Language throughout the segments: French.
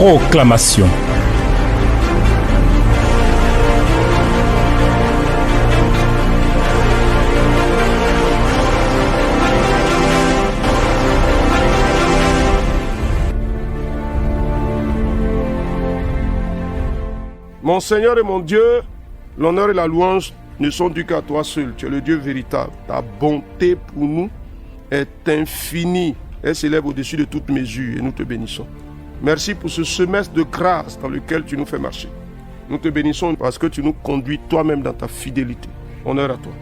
Proclamation. Mon Seigneur et mon Dieu, l'honneur et la louange ne sont dus qu'à toi seul. Tu es le Dieu véritable. Ta bonté pour nous est infinie. Elle s'élève au-dessus de toute mesure et nous te bénissons. Merci pour ce semestre de grâce dans lequel tu nous fais marcher. Nous te bénissons parce que tu nous conduis toi-même dans ta fidélité. Honneur à toi.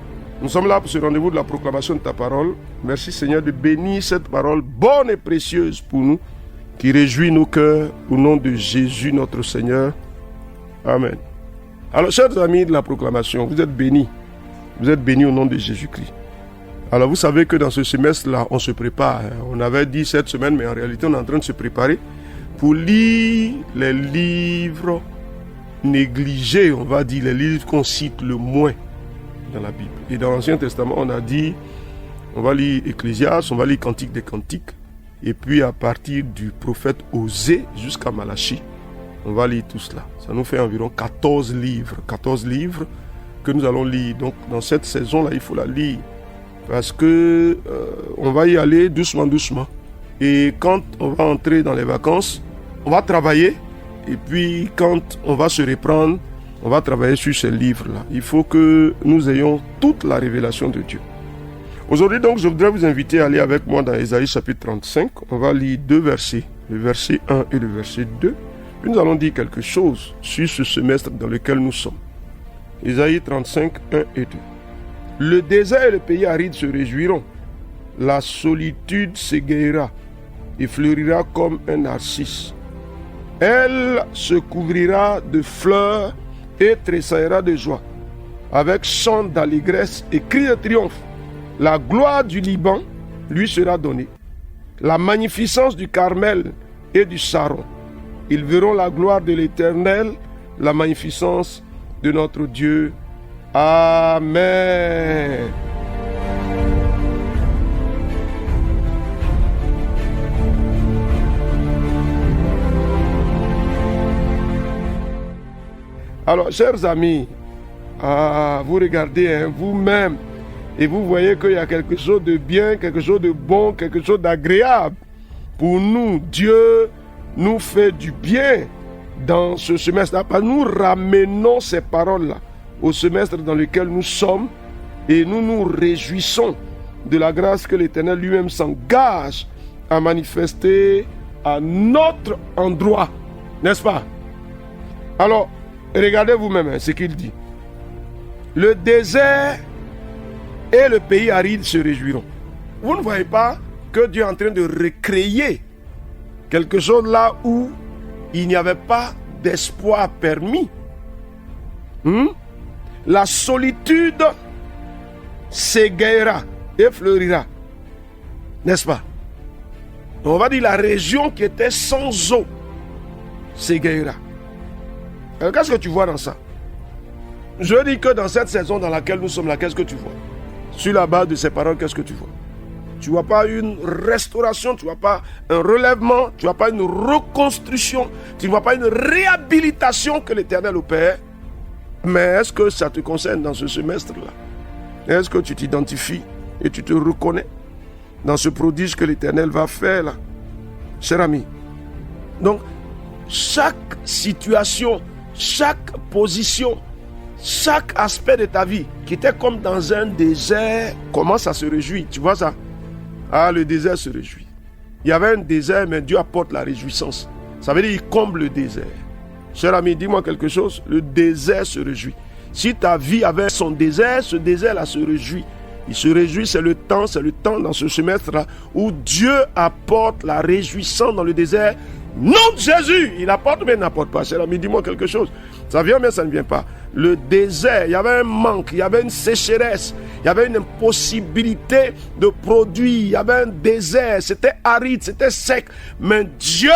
Nous sommes là pour ce rendez-vous de la proclamation de ta parole. Merci Seigneur de bénir cette parole bonne et précieuse pour nous, qui réjouit nos cœurs au nom de Jésus notre Seigneur. Amen. Alors, chers amis de la proclamation, vous êtes bénis. Vous êtes bénis au nom de Jésus-Christ. Alors, vous savez que dans ce semestre-là, on se prépare. On avait dit cette semaine, mais en réalité, on est en train de se préparer pour lire les livres négligés, on va dire, les livres qu'on cite le moins dans la Bible. Et dans l'Ancien Testament, on a dit, on va lire Ecclésiaste, on va lire Cantique des Cantiques. Et puis, à partir du prophète Osée jusqu'à Malachie, on va lire tout cela. Ça nous fait environ 14 livres. 14 livres que nous allons lire. Donc, dans cette saison-là, il faut la lire. Parce que on va y aller doucement, doucement. Et quand on va entrer dans les vacances, on va travailler. Et puis, quand on va se reprendre, on va travailler sur ces livres-là. Il faut que nous ayons toute la révélation de Dieu. Aujourd'hui, donc, je voudrais vous inviter à aller avec moi dans Ésaïe chapitre 35. On va lire deux versets, le verset 1 et le verset 2. Puis nous allons dire quelque chose sur ce semestre dans lequel nous sommes. Ésaïe 35, 1 et 2. Le désert et le pays aride se réjouiront. La solitude s'égayera et fleurira comme un narcisse. Elle se couvrira de fleurs et tressaillera de joie, avec chant d'allégresse et cri de triomphe. La gloire du Liban lui sera donnée, la magnificence du Carmel et du Saron. Ils verront la gloire de l'Éternel, la magnificence de notre Dieu. Amen. Alors, chers amis, vous regardez vous-même et vous voyez qu'il y a quelque chose de bien, quelque chose de bon, quelque chose d'agréable. Pour nous, Dieu nous fait du bien dans ce semestre. Nous ramenons ces paroles-là au semestre dans lequel nous sommes et nous nous réjouissons de la grâce que l'Éternel lui-même s'engage à manifester à notre endroit. N'est-ce pas? Alors, regardez vous-même ce qu'il dit. Le désert et le pays aride se réjouiront. Vous ne voyez pas que Dieu est en train de recréer quelque chose là où il n'y avait pas d'espoir permis. La solitude s'égayera et fleurira. N'est-ce pas? On va dire la région qui était sans eau s'égayera. Alors qu'est-ce que tu vois dans ça? Je dis que dans cette saison dans laquelle nous sommes là, qu'est-ce que tu vois? Sur la base de ces paroles, qu'est-ce que tu vois? Tu ne vois pas une restauration, tu ne vois pas un relèvement, tu ne vois pas une reconstruction, tu ne vois pas une réhabilitation que l'Éternel opère. Mais est-ce que ça te concerne dans ce semestre-là? Est-ce que tu t'identifies et tu te reconnais dans ce prodige que l'Éternel va faire là? Cher ami, donc chaque situation, chaque position, chaque aspect de ta vie qui était comme dans un désert commence à se réjouir. Tu vois ça? Ah, le désert se réjouit. Il y avait un désert, mais Dieu apporte la réjouissance. Ça veut dire qu'il comble le désert. Cher ami, dis-moi quelque chose. Le désert se réjouit. Si ta vie avait son désert, ce désert-là se réjouit. Il se réjouit, c'est le temps dans ce semestre-là où Dieu apporte la réjouissance dans le désert. Nom de Jésus, il apporte mais il n'apporte pas. Cher ami, dis-moi quelque chose. Ça vient mais ça ne vient pas. Le désert, il y avait un manque, il y avait une sécheresse, il y avait une impossibilité de produire, il y avait un désert, c'était aride, c'était sec. Mais Dieu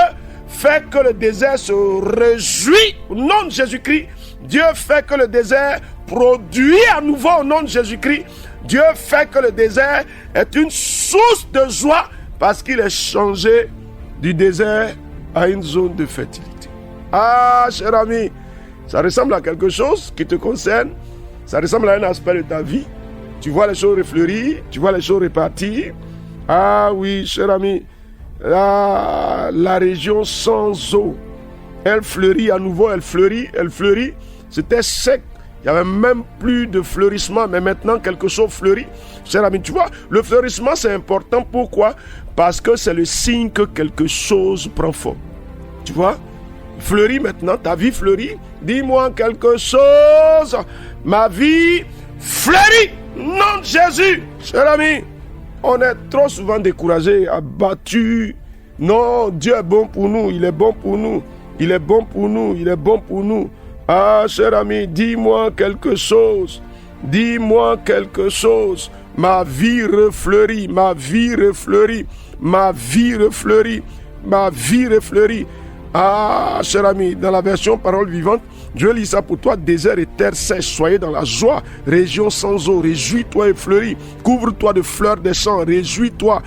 fait que le désert se réjouit au nom de Jésus-Christ. Dieu fait que le désert produit à nouveau au nom de Jésus-Christ. Dieu fait que le désert est une source de joie parce qu'il est changé du désert à une zone de fertilité. Ah, cher ami, ça ressemble à quelque chose qui te concerne. Ça ressemble à un aspect de ta vie. Tu vois les choses refleurir, tu vois les choses repartir. Ah oui, cher ami, la région sans eau, elle fleurit à nouveau, elle fleurit. C'était sec, il n'y avait même plus de fleurissement, mais maintenant quelque chose fleurit. Cher ami, tu vois, le fleurissement c'est important. Pourquoi? Parce que c'est le signe que quelque chose prend forme. Tu vois, fleurit maintenant, ta vie fleurit. Dis-moi quelque chose, ma vie fleurit. Nom de Jésus, cher ami. On est trop souvent découragé, abattu. Non, Dieu est bon pour nous, il est bon pour nous. Il est bon pour nous, il est bon pour nous. Ah, cher ami, dis-moi quelque chose. Dis-moi quelque chose. Ma vie refleurit, ma vie refleurit, ma vie refleurit, ma vie refleurit. Ah, cher ami, dans la version parole vivante, Dieu lit ça pour toi, désert et terre sèche, soyez dans la joie, région sans eau, réjouis-toi et fleuris, couvre-toi de fleurs des champs, réjouis-toi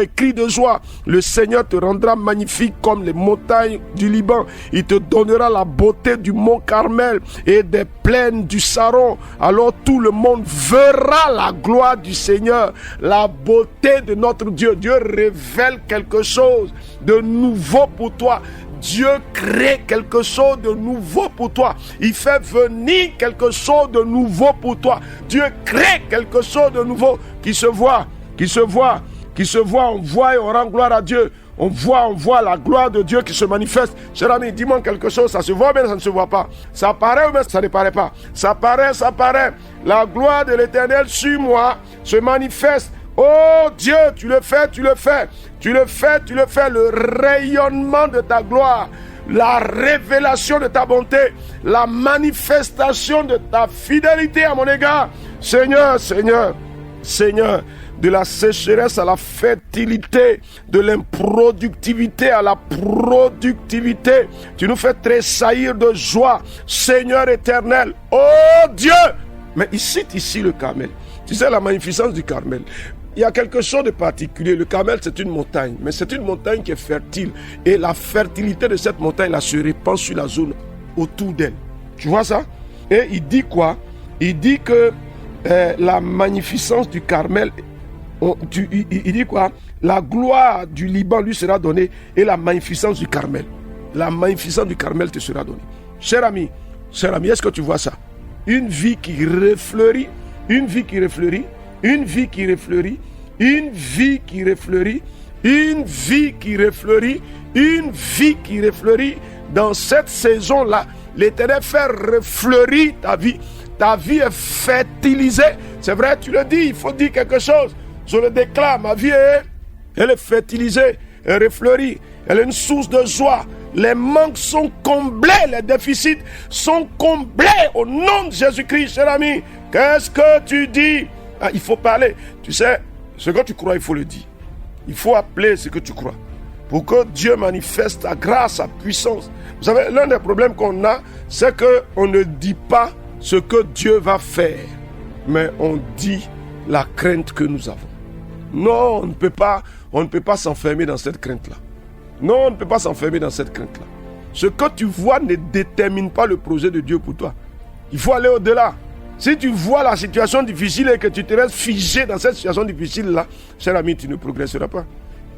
et crie de joie. Le Seigneur te rendra magnifique comme les montagnes du Liban, il te donnera la beauté du mont Carmel et des plaines du Saron. Alors tout le monde verra la gloire du Seigneur, la beauté de notre Dieu. Dieu révèle quelque chose de nouveau pour toi. Dieu crée quelque chose de nouveau pour toi. Il fait venir quelque chose de nouveau pour toi. Dieu crée quelque chose de nouveau qui se voit. On voit et on rend gloire à Dieu. On voit la gloire de Dieu qui se manifeste. Cher ami, dis-moi quelque chose, ça se voit ou bien ça ne se voit pas? Ça paraît ou bien ça ne paraît pas? Ça paraît. La gloire de l'Éternel sur moi se manifeste. Oh Dieu, tu le fais, le rayonnement de ta gloire, la révélation de ta bonté, la manifestation de ta fidélité à mon égard. Seigneur, de la sécheresse à la fertilité, de l'improductivité à la productivité, tu nous fais tressaillir de joie, Seigneur éternel. Oh Dieu! Mais il cite ici le Carmel. Tu sais, la magnificence du Carmel. Il y a quelque chose de particulier. Le Carmel, c'est une montagne, mais c'est une montagne qui est fertile. Et la fertilité de cette montagne-là se répand sur la zone autour d'elle. Tu vois ça? Et il dit quoi? Il dit que la magnificence du Carmel, il dit quoi? La gloire du Liban lui sera donnée et la magnificence du Carmel. La magnificence du Carmel te sera donnée. Cher ami, est-ce que tu vois ça? Une vie qui refleurit, une vie qui refleurit, une vie qui refleurit, une vie qui refleurit, une vie qui refleurit, une vie qui refleurit. Dans cette saison-là, l'Éternel fait refleurir ta vie. Ta vie est fertilisée. C'est vrai, tu le dis, il faut dire quelque chose. Je le déclare, ma vie elle est fertilisée, elle refleurit, elle est une source de joie. Les manques sont comblés, les déficits sont comblés au nom de Jésus-Christ, cher ami. Qu'est-ce que tu dis? Ah, il faut parler. Tu sais, ce que tu crois, il faut le dire. Il faut appeler ce que tu crois. Pour que Dieu manifeste sa grâce, sa puissance. Vous savez, l'un des problèmes qu'on a, c'est qu'on ne dit pas ce que Dieu va faire. Mais on dit la crainte que nous avons. Non, on ne peut pas s'enfermer dans cette crainte-là. Non, on ne peut pas s'enfermer dans cette crainte-là. Ce que tu vois ne détermine pas le projet de Dieu pour toi. Il faut aller au-delà. Si tu vois la situation difficile et que tu te restes figé dans cette situation difficile-là, cher ami, tu ne progresseras pas.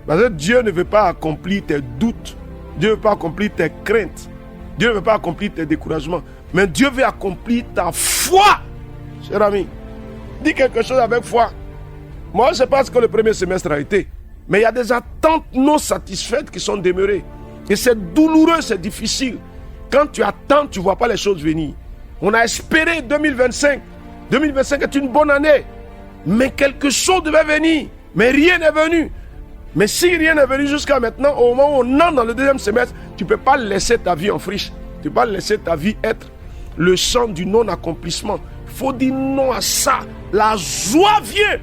Parce que Dieu ne veut pas accomplir tes doutes. Dieu ne veut pas accomplir tes craintes. Dieu ne veut pas accomplir tes découragements. Mais Dieu veut accomplir ta foi. Cher ami, dis quelque chose avec foi. Moi, je ne sais pas ce que le premier semestre a été. Mais il y a des attentes non satisfaites qui sont demeurées. Et c'est douloureux, c'est difficile. Quand tu attends, tu ne vois pas les choses venir. On a espéré 2025. 2025 est une bonne année. Mais quelque chose devait venir. Mais rien n'est venu. Mais si rien n'est venu jusqu'à maintenant, au moment où on entre dans le deuxième semestre, tu ne peux pas laisser ta vie en friche. Tu ne peux pas laisser ta vie être le champ du non-accomplissement. Il faut dire non à ça. La joie vient.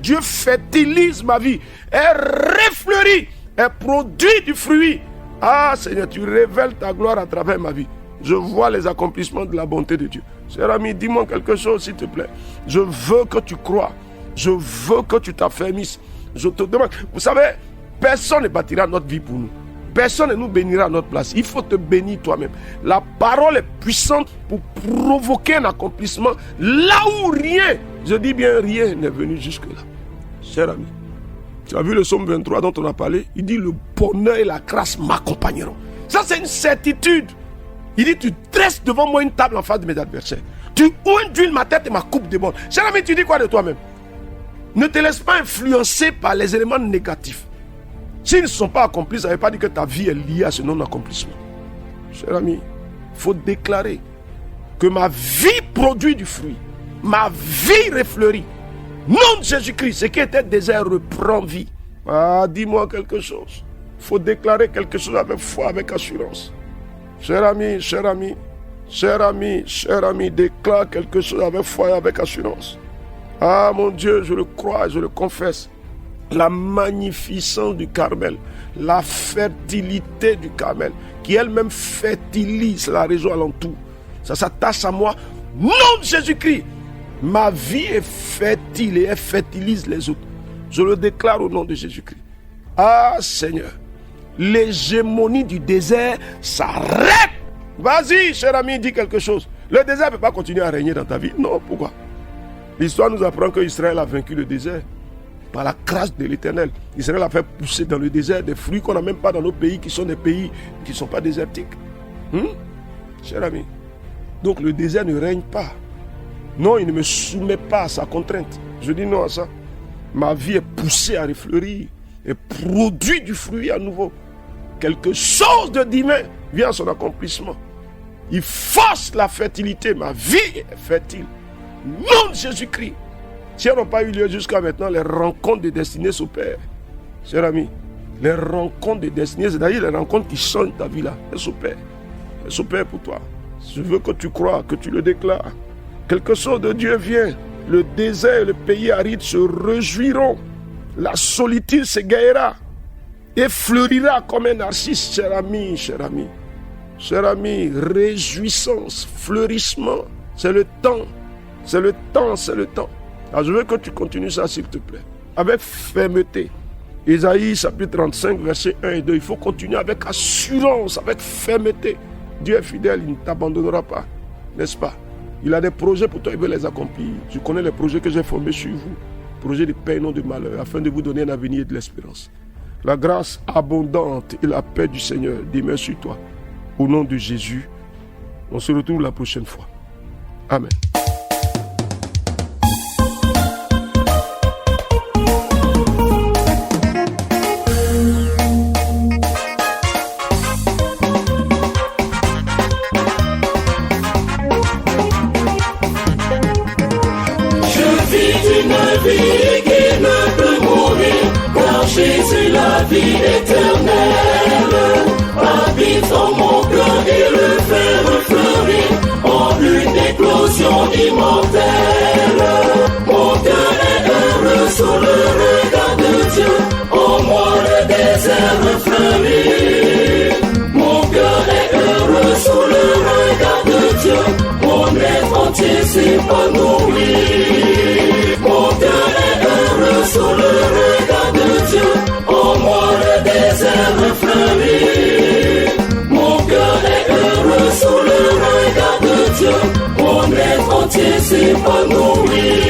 Dieu fertilise ma vie. Elle refleurit. Elle produit du fruit. Ah Seigneur, tu révèles ta gloire à travers ma vie. Je vois les accomplissements de la bonté de Dieu. Cher ami, dis-moi quelque chose s'il te plaît. Je veux que tu crois. Je veux que tu t'affermisses. Je te demande. Vous savez, personne ne bâtira notre vie pour nous. Personne ne nous bénira à notre place. Il faut te bénir toi-même. La parole est puissante pour provoquer un accomplissement là où rien, je dis bien rien, n'est venu jusque-là. Cher ami, tu as vu le psaume 23 dont on a parlé? Il dit le bonheur et la grâce m'accompagneront. Ça, c'est une certitude. Il dit tu dresses devant moi une table en face de mes adversaires. Tu oins d'huile ma tête et ma coupe déborde. Cher ami, tu dis quoi de toi-même? Ne te laisse pas influencer par les éléments négatifs. S'ils ne sont pas accomplis, ça ne veut pas dire que ta vie est liée à ce non-accomplissement. Cher ami, il faut déclarer que ma vie produit du fruit. Ma vie refleurit. Nom de Jésus-Christ, ce qui était désert reprend vie. Ah, dis-moi quelque chose. Il faut déclarer quelque chose avec foi, avec assurance. Cher ami, cher ami, cher ami, cher ami, déclare quelque chose avec foi et avec assurance. Ah mon Dieu, je le crois, je le confesse. La magnificence du Carmel, la fertilité du Carmel, qui elle-même fertilise la région alentour. Ça s'attache à moi. Nom de Jésus-Christ, ma vie est fertile et elle fertilise les autres. Je le déclare au nom de Jésus-Christ. Ah Seigneur, l'hégémonie du désert s'arrête. Vas-y, cher ami, dis quelque chose. Le désert ne peut pas continuer à régner dans ta vie. Non, pourquoi? L'histoire nous apprend qu'Israël a vaincu le désert par la grâce de l'Éternel. Israël a fait pousser dans le désert des fruits qu'on n'a même pas dans nos pays, qui sont des pays qui ne sont pas désertiques. Cher ami, donc le désert ne règne pas. Non, il ne me soumet pas à sa contrainte. Je dis non à ça. Ma vie est poussée à refleurir et produit du fruit à nouveau. Quelque chose de divin vient à son accomplissement. Il force la fertilité. Ma vie est fertile. Nom de Jésus-Christ. Si elles n'ont pas eu lieu jusqu'à maintenant, les rencontres de destinée s'opèrent. Cher ami, les rencontres de destinée, c'est-à-dire les rencontres qui changent ta vie là, elles s'opèrent. Elles s'opèrent pour toi. Je veux que tu crois, que tu le déclares. Quelque chose de Dieu vient. Le désert et le pays aride se réjouiront. La solitude s'égayera et fleurira comme un narcisse, cher ami, cher ami. Cher ami, réjouissance, fleurissement, c'est le temps. C'est le temps, c'est le temps. Alors je veux que tu continues ça, s'il te plaît. Avec fermeté. Ésaïe chapitre 35, versets 1 et 2. Il faut continuer avec assurance, avec fermeté. Dieu est fidèle, il ne t'abandonnera pas. N'est-ce pas? Il a des projets pour toi, il veut les accomplir. Je connais les projets que j'ai formés sur vous. Projets de paix et non de malheur, afin de vous donner un avenir et de l'espérance. La grâce abondante et la paix du Seigneur demeurent sur toi. Au nom de Jésus, on se retrouve la prochaine fois. Amen. Jésus, la vie éternelle, habite en mon cœur et le fait refleurir en une éclosion immortelle. Mon cœur est heureux sous le regard de Dieu, en moi le désert refleurit. Mon cœur est heureux sous le regard de Dieu, mon être entier s'épanouit. Mon cœur est heureux sous le regard de Dieu, en moi le désert refleurit. Mon cœur est heureux sous le regard de Dieu, mon être entier s'épanouit.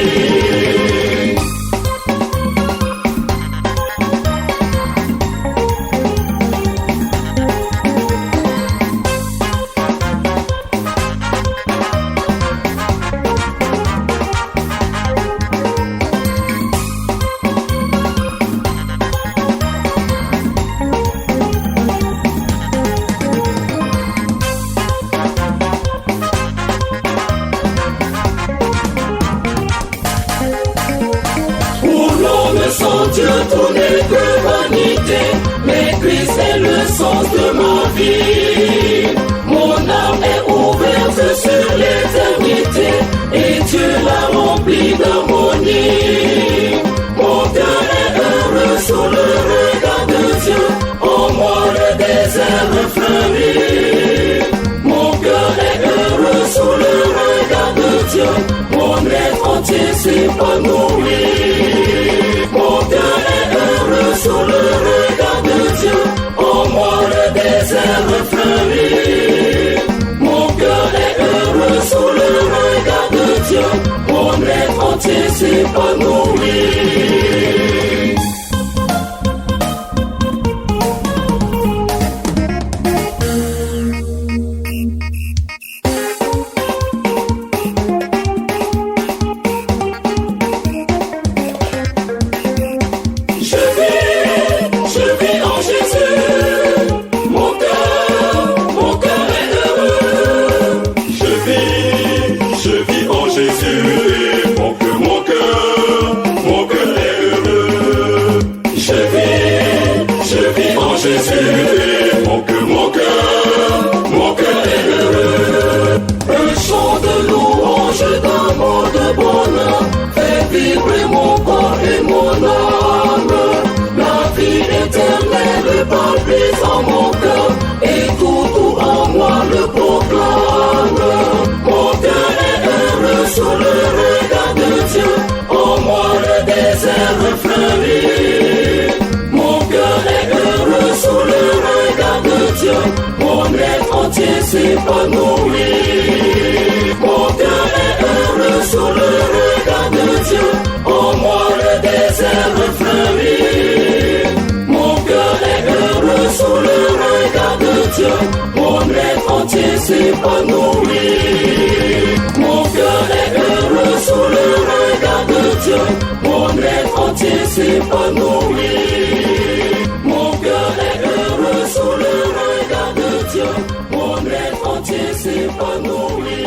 Dieu, tout n'est que vanité, mais Christ est le sens de ma vie. Mon âme est ouverte sur l'éternité, et Dieu l'a remplie d'harmonie. Mon cœur est heureux sous le regard de Dieu, en moi le désert refleurit. Mon cœur est heureux sous le regard de Dieu, mon être entier s'épanouit. Mon cœur est heureux sous le regard de Dieu, en moi le Je vis en Jésus, mon cœur est heureux. Un chant de louange d'un mot de bonheur fait vibrer mon corps et mon âme. La vie éternelle palpite en mon cœur et tout en moi le proclame. Mon cœur est heureux sous le regard de Dieu, en moi le désert fleurit. Mon cœur est heureux sous le regard de Dieu, mon être entier s'épanouit. Mon cœur est heureux sous le regard de Dieu, en moi le désert fleurit. Mon cœur est heureux sous le regard de Dieu, mon être entier s'épanouit. Mon cœur est heureux sous le regard de Dieu, mon être entier s'épanouit. Mon cœur est heureux sous le regard de Dieu, mon être entier s'épanouit.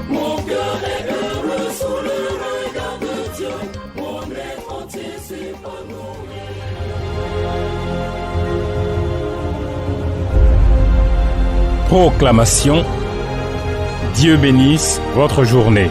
Mon cœur est heureux sous le regard de Dieu, mon être entier s'épanouit. Proclamation. Dieu bénisse votre journée.